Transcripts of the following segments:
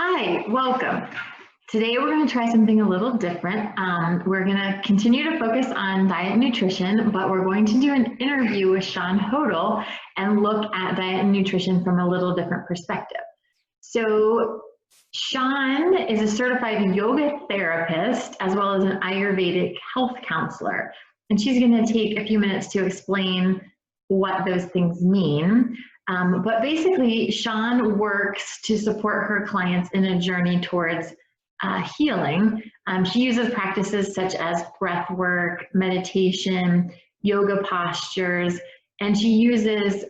Hi, welcome. Today we're going to try something a little different. We're going to continue to focus on diet and nutrition, but we're going to do an interview with Shawn Holtel and look at diet and nutrition from a little different perspective. So Shawn is a certified yoga therapist as well as an Ayurvedic health counselor. And she's going to take a few minutes to explain what those things mean. But basically, Shawn works to support her clients in a journey towards healing. She uses practices such as breath work, meditation, yoga postures, and she uses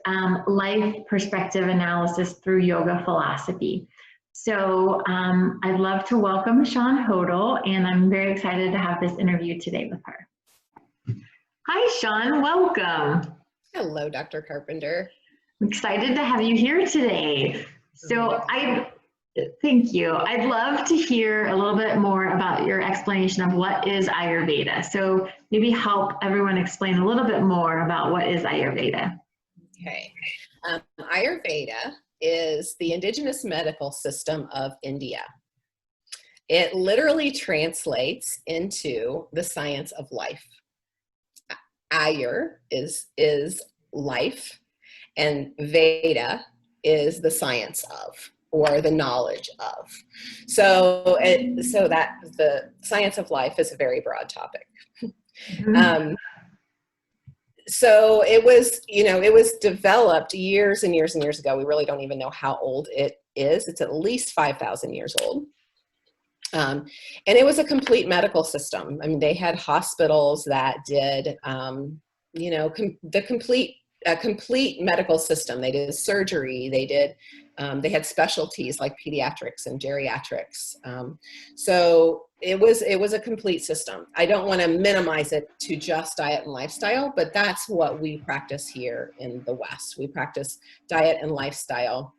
life perspective analysis through yoga philosophy. So I'd love to welcome Shawn Holtel, and I'm very excited to have this interview today with her. Hi, Shawn, welcome. Hello, Dr. Carpenter. I'm excited to have you here today. So thank you. I'd love to hear a little bit more about your explanation of what is Ayurveda. So maybe help everyone explain a little bit more about what is Ayurveda. Okay. Ayurveda is the indigenous medical system of India. It literally translates into the science of life. Ayur is life, and Veda is the science of, or the knowledge of. So that the science of life is a very broad topic. Mm-hmm. So it was developed years and years and years ago. We really don't even know how old it is. It's at least 5,000 years old. And it was a complete medical system. I mean, they had hospitals that did, the complete medical system. They did surgery. They had specialties like pediatrics and geriatrics. So it was a complete system. I don't want to minimize it to just diet and lifestyle, but that's what we practice here in the West. We practice diet and lifestyle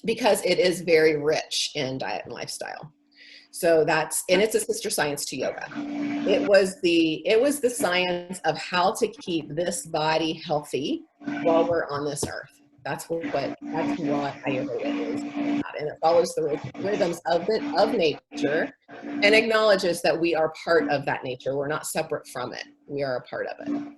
because it is very rich in diet and lifestyle. So and it's a sister science to yoga. It was the science of how to keep this body healthy while we're on this earth. That's what Ayurveda is about. And it follows the rhythms of nature and acknowledges that we are part of that nature. We're not separate from it. We are a part of it.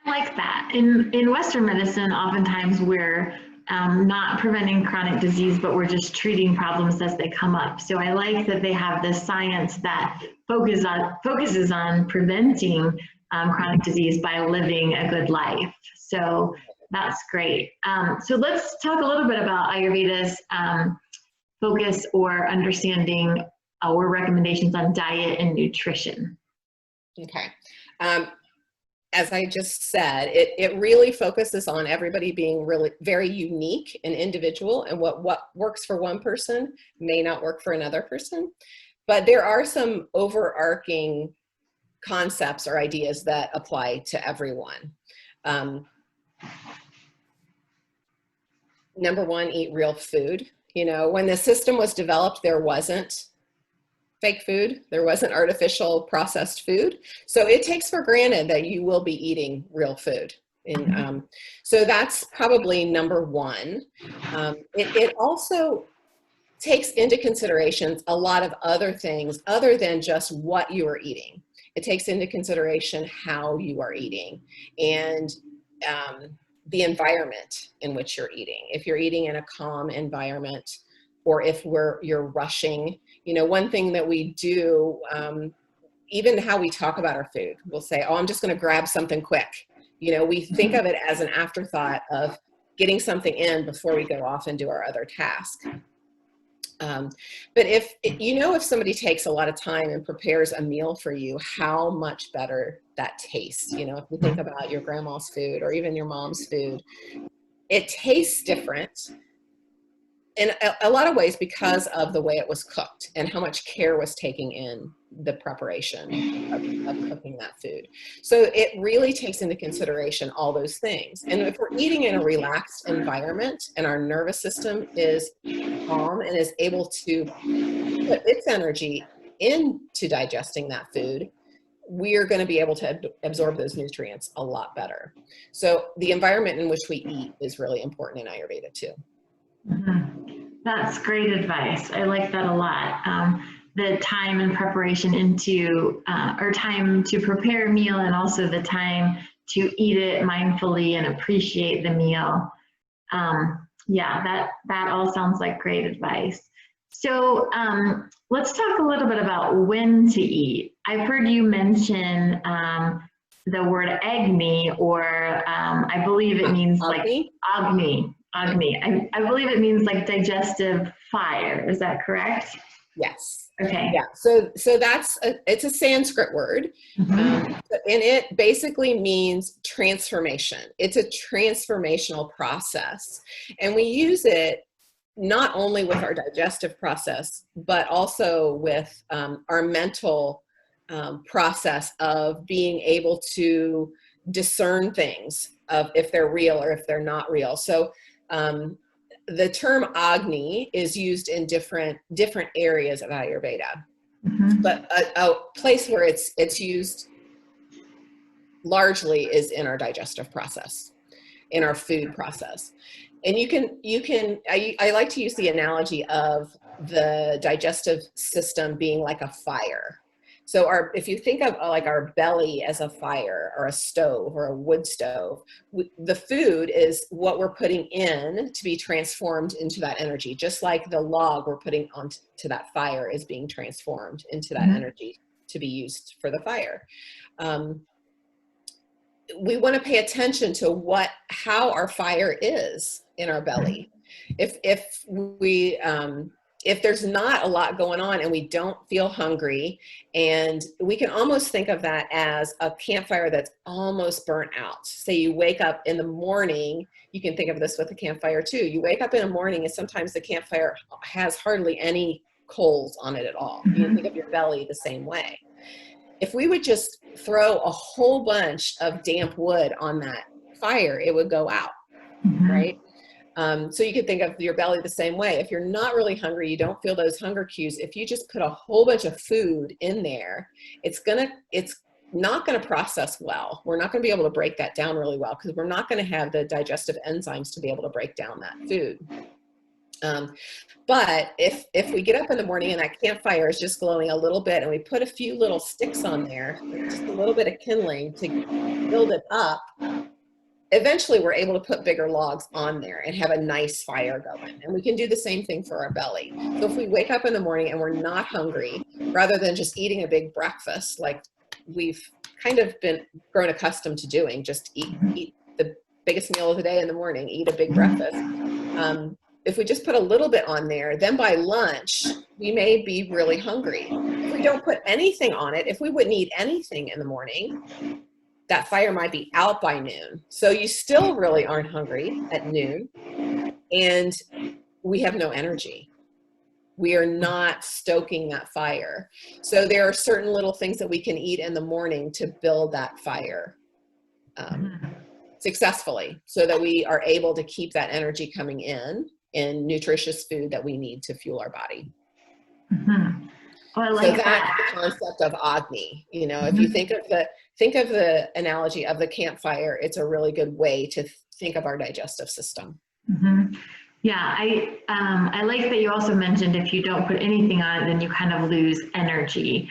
I like that. In Western medicine, oftentimes we're not preventing chronic disease, but we're just treating problems as they come up. So I like that they have this science that focuses on preventing chronic disease by living a good life. So that's great. So let's talk a little bit about Ayurveda's focus or understanding or recommendations on diet and nutrition. Okay. As I just said, it really focuses on everybody being really very unique and individual, and what works for one person may not work for another person. But there are some overarching concepts or ideas that apply to everyone. Number one, eat real food. When the system was developed, there wasn't fake food. There wasn't artificial processed food. So it takes for granted that you will be eating real food. And so that's probably number one. It also takes into consideration a lot of other things other than just what you are eating. It takes into consideration how you are eating and the environment in which you're eating. If you're eating in a calm environment, or if you're rushing. One thing that we do, even how we talk about our food, we'll say, oh, I'm just going to grab something quick. We think of it as an afterthought of getting something in before we go off and do our other task. But if somebody takes a lot of time and prepares a meal for you, how much better that tastes. If we think about your grandma's food or even your mom's food, it tastes different in a lot of ways because of the way it was cooked and how much care was taken in the preparation of cooking that food. So it really takes into consideration all those things. And if we're eating in a relaxed environment and our nervous system is calm and is able to put its energy into digesting that food, we're going to be able to absorb those nutrients a lot better. So the environment in which we eat is really important in Ayurveda too. Mm-hmm. That's great advice. I like that a lot. The time and preparation into, or time to prepare a meal, and also the time to eat it mindfully and appreciate the meal. Yeah, that all sounds like great advice. So let's talk a little bit about when to eat. I've heard you mention the word agni, or I believe it means like agni. Agni. I believe it means like digestive fire. Is that correct? Yes. Okay. Yeah. So it's a Sanskrit word, and it basically means transformation. It's a transformational process, and we use it not only with our digestive process, but also with our mental process of being able to discern things of if they're real or if they're not real. So the term Agni is used in different areas of Ayurveda, but a place where it's used largely is in our digestive process, in our food process. And I like to use the analogy of the digestive system being like a fire. So if you think of like our belly as a fire or a stove or a wood stove, the food is what we're putting in to be transformed into that energy, just like the log we're putting onto that fire is being transformed into that energy to be used for the fire. We want to pay attention to how our fire is in our belly. If there's not a lot going on and we don't feel hungry, and we can almost think of that as a campfire that's almost burnt out. Say you wake up in the morning, you can think of this with a campfire too. You wake up in the morning and sometimes the campfire has hardly any coals on it at all. You can think of your belly the same way. If we would just throw a whole bunch of damp wood on that fire, it would go out, right? So you could think of your belly the same way. If you're not really hungry, you don't feel those hunger cues, if you just put a whole bunch of food in there, it's not going to process well. We're not going to be able to break that down really well because we're not going to have the digestive enzymes to be able to break down that food. But if we get up in the morning and that campfire is just glowing a little bit and we put a few little sticks on there, just a little bit of kindling to build it up, eventually we're able to put bigger logs on there and have a nice fire going. And we can do the same thing for our belly. So if we wake up in the morning and we're not hungry, rather than just eating a big breakfast like we've kind of been grown accustomed to doing, just eat the biggest meal of the day in the morning, eat a big breakfast. If we just put a little bit on there, then by lunch, we may be really hungry. If we don't put anything on it, if we wouldn't eat anything in the morning, that fire might be out by noon. So you still really aren't hungry at noon, and we have no energy. We are not stoking that fire. So there are certain little things that we can eat in the morning to build that fire successfully, so that we are able to keep that energy coming in nutritious food that we need to fuel our body. Oh, I like so that's the concept of Agni. You know, if you think of the analogy of the campfire, it's a really good way to think of our digestive system. Yeah, I like that you also mentioned if you don't put anything on it, then you kind of lose energy,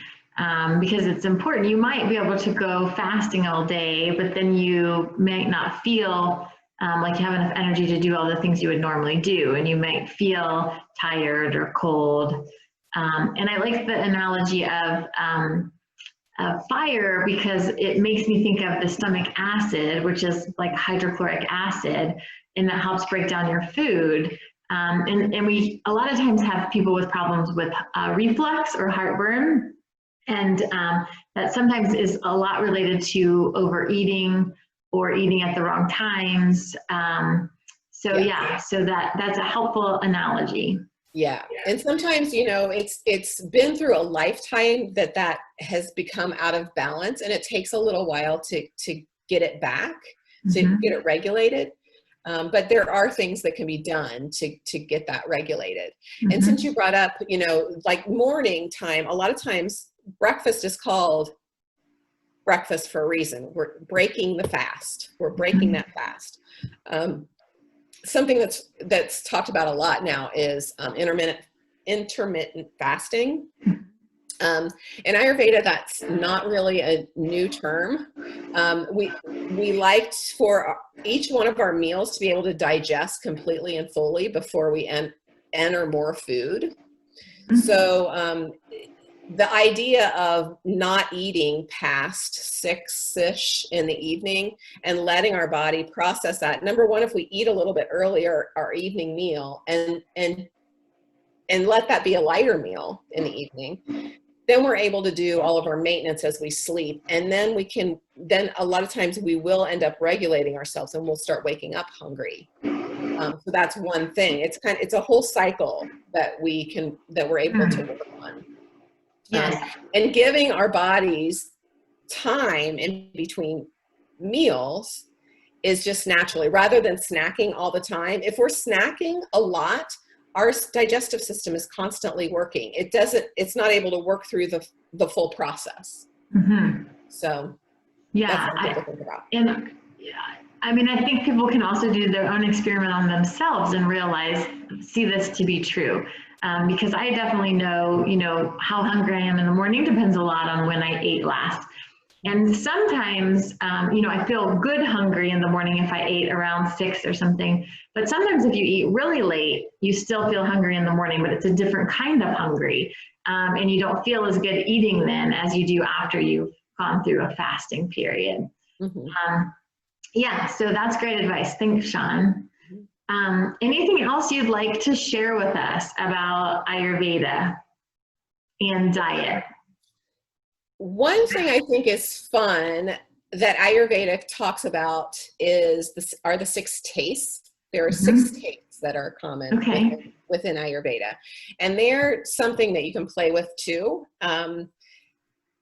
because it's important. You might be able to go fasting all day, but then you might not feel like you have enough energy to do all the things you would normally do, and you might feel tired or cold. And I like the analogy of fire, because it makes me think of the stomach acid, which is like hydrochloric acid, and that helps break down your food. And we a lot of times have people with problems with reflux or heartburn, and that sometimes is a lot related to overeating or eating at the wrong times. So that's a helpful analogy. Yeah. And sometimes, you know, it's been through a lifetime that has become out of balance, and it takes a little while to get it back, to get it regulated. But there are things that can be done to get that regulated. And since you brought up, you know, like morning time, a lot of times breakfast is called breakfast for a reason. We're breaking the fast. We're breaking that fast. something that's talked about a lot now is intermittent fasting. In Ayurveda, that's not really a new term. We liked for each one of our meals to be able to digest completely and fully before we enter more food. So the idea of not eating past 6-ish in the evening and letting our body process that. Number one, if we eat a little bit earlier, our evening meal, and let that be a lighter meal in the evening, then we're able to do all of our maintenance as we sleep. And then then a lot of times we will end up regulating ourselves and we'll start waking up hungry. So that's one thing. It's a whole cycle that we're able to work on. Yes. And giving our bodies time in between meals is just naturally, rather than snacking all the time. If we're snacking a lot, our digestive system is constantly working. It's not able to work through the full process. Mm-hmm. So yeah, that's something to think about. And I mean, I think people can also do their own experiment on themselves and see this to be true. Because I definitely know, how hungry I am in the morning depends a lot on when I ate last. And sometimes, I feel good hungry in the morning if I ate around 6 or something. But sometimes if you eat really late, you still feel hungry in the morning, but it's a different kind of hungry. And you don't feel as good eating then as you do after you've gone through a fasting period. Mm-hmm. Yeah, so that's great advice. Thanks, Shawn. Anything else you'd like to share with us about Ayurveda and diet? One thing I think is fun that Ayurveda talks about are the 6 tastes. There are 6 tastes that are common within Ayurveda. And they're something that you can play with too. And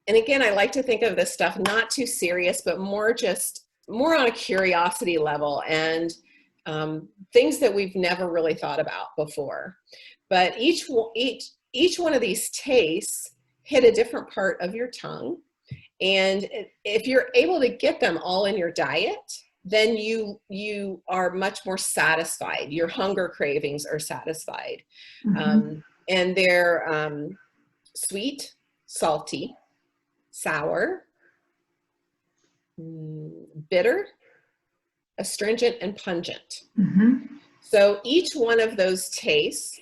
again, I like to think of this stuff not too serious, but more on a curiosity level, and things that we've never really thought about before. But each one of these tastes hit a different part of your tongue. And if you're able to get them all in your diet, then you are much more satisfied. Your hunger cravings are satisfied. And they're sweet, salty, sour, bitter, astringent, and pungent. So each one of those tastes,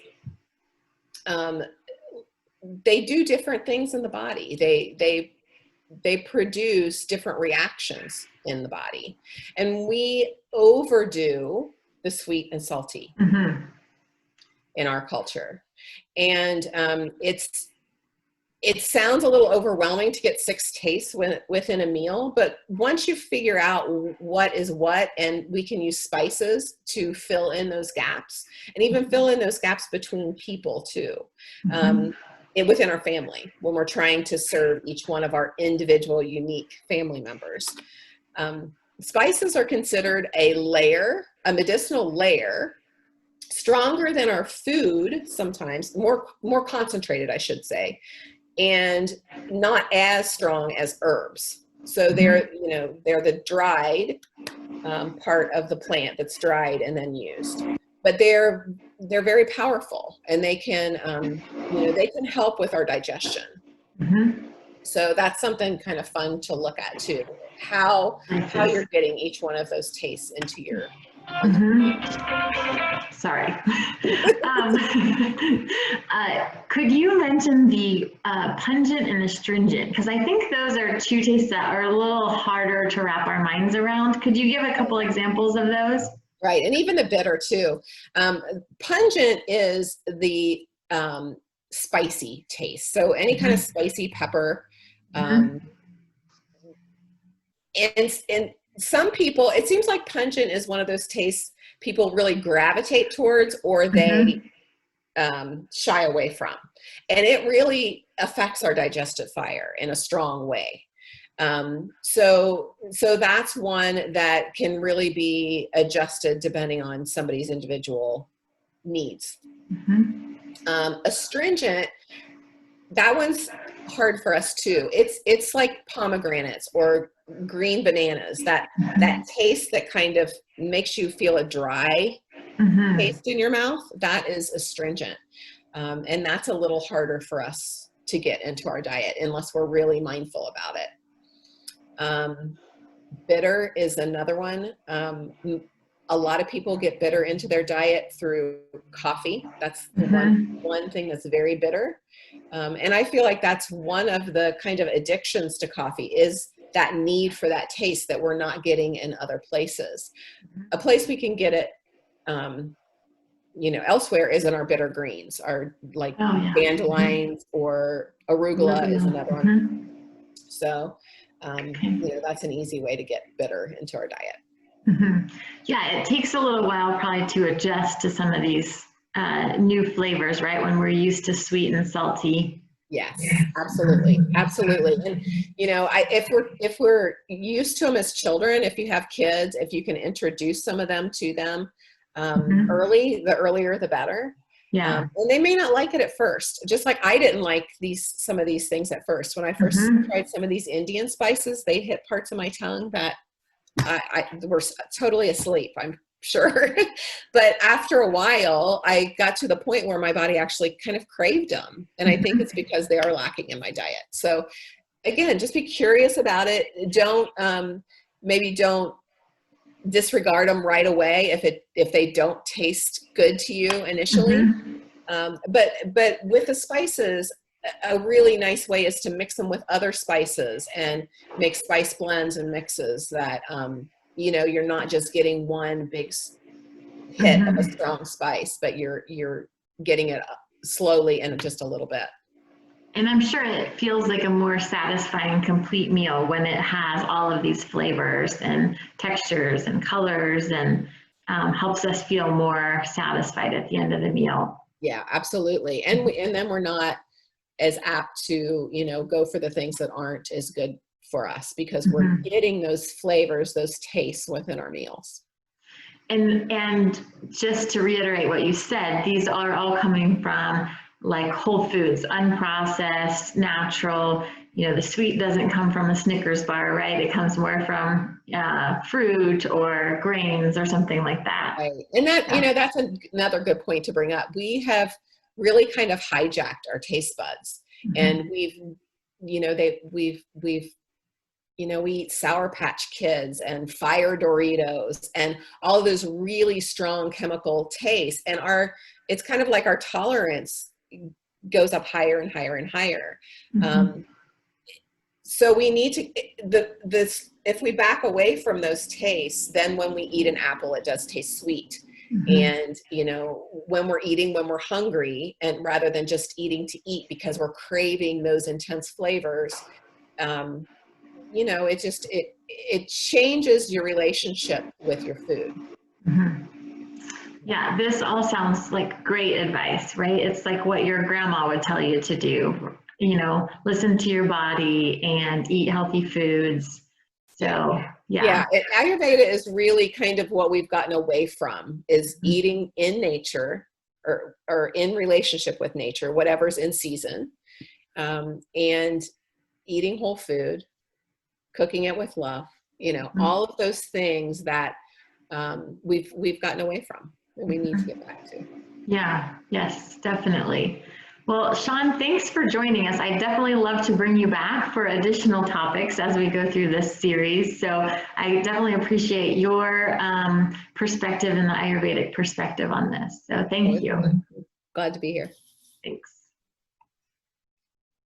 they do different things in the body. They produce different reactions in the body, and we overdo the sweet and salty in our culture. And it sounds a little overwhelming to get 6 tastes within a meal, but once you figure out what is what, and we can use spices to fill in those gaps, and even fill in those gaps between people too, within our family, when we're trying to serve each one of our individual unique family members. Spices are considered a medicinal layer, stronger than our food sometimes, more concentrated, I should say, and not as strong as herbs. So they're the dried part of the plant that's dried and then used. But they're very powerful, and they can help with our digestion. So that's something kind of fun to look at too, how you're getting each one of those tastes into your Sorry. Could you mention the pungent and astringent? Because I think those are 2 tastes that are a little harder to wrap our minds around. Could you give a couple examples of those? Right, and even the bitter too. Pungent is the spicy taste. So any kind of spicy pepper. And some people, it seems like pungent is one of those tastes people really gravitate towards, or they shy away from. And it really affects our digestive fire in a strong way. So that's one that can really be adjusted depending on somebody's individual needs. Astringent, that one's hard for us too. It's like pomegranates or green bananas, that taste that kind of makes you feel a dry taste in your mouth, that is astringent. And that's a little harder for us to get into our diet unless we're really mindful about it. Bitter is another one. A lot of people get bitter into their diet through coffee. That's the one thing that's very bitter. And I feel like that's one of the kind of addictions to coffee, is that need for that taste that we're not getting in other places. A place we can get it, elsewhere is in our bitter greens, our like dandelions or arugula is another one. So, that's an easy way to get bitter into our diet. Yeah, it takes a little while probably to adjust to some of these new flavors, right? When we're used to sweet and salty. Yes, absolutely. Absolutely. And, if we're used to them as children, if you have kids, if you can introduce some of them to them early, the earlier, the better. Yeah. And they may not like it at first, just like I didn't like some of these things at first. When I first tried some of these Indian spices, they hit parts of my tongue that I were totally asleep, I'm sure. But after a while, I got to the point where my body actually kind of craved them. And I think it's because they are lacking in my diet. So again, just be curious about it. Maybe don't disregard them right away if they don't taste good to you initially. But with the spices, a really nice way is to mix them with other spices and make spice blends and mixes that you're not just getting one big hit of a strong spice, but you're getting it slowly and just a little bit. And I'm sure it feels like a more satisfying, complete meal when it has all of these flavors and textures and colors, and helps us feel more satisfied at the end of the meal. Yeah, absolutely. And then we're not as apt to, go for the things that aren't as good for us, because we're getting those flavors, those tastes within our meals. And just to reiterate what you said, these are all coming from like whole foods, unprocessed, natural. The sweet doesn't come from a Snickers bar, right? It comes more from fruit or grains or something like that. Right. And that's another good point to bring up. We have really kind of hijacked our taste buds, and we eat Sour Patch Kids and Fire Doritos and all those really strong chemical tastes, and it's kind of like our tolerance goes up higher and higher and higher. So we need to, if we back away from those tastes, then when we eat an apple, it does taste sweet. And, when we're hungry, and rather than just eating to eat because we're craving those intense flavors, it changes your relationship with your food. Yeah, this all sounds like great advice, right? It's like what your grandma would tell you to do, listen to your body and eat healthy foods. So, yeah. Ayurveda is really kind of what we've gotten away from, is eating in nature or in relationship with nature, whatever's in season, and eating whole food, cooking it with love, all of those things that we've gotten away from, and we need to get back to. Yeah, yes, definitely. Well, Shawn, thanks for joining us. I definitely love to bring you back for additional topics as we go through this series. So I definitely appreciate your perspective and the Ayurvedic perspective on this. So thank you. Glad to be here. Thanks.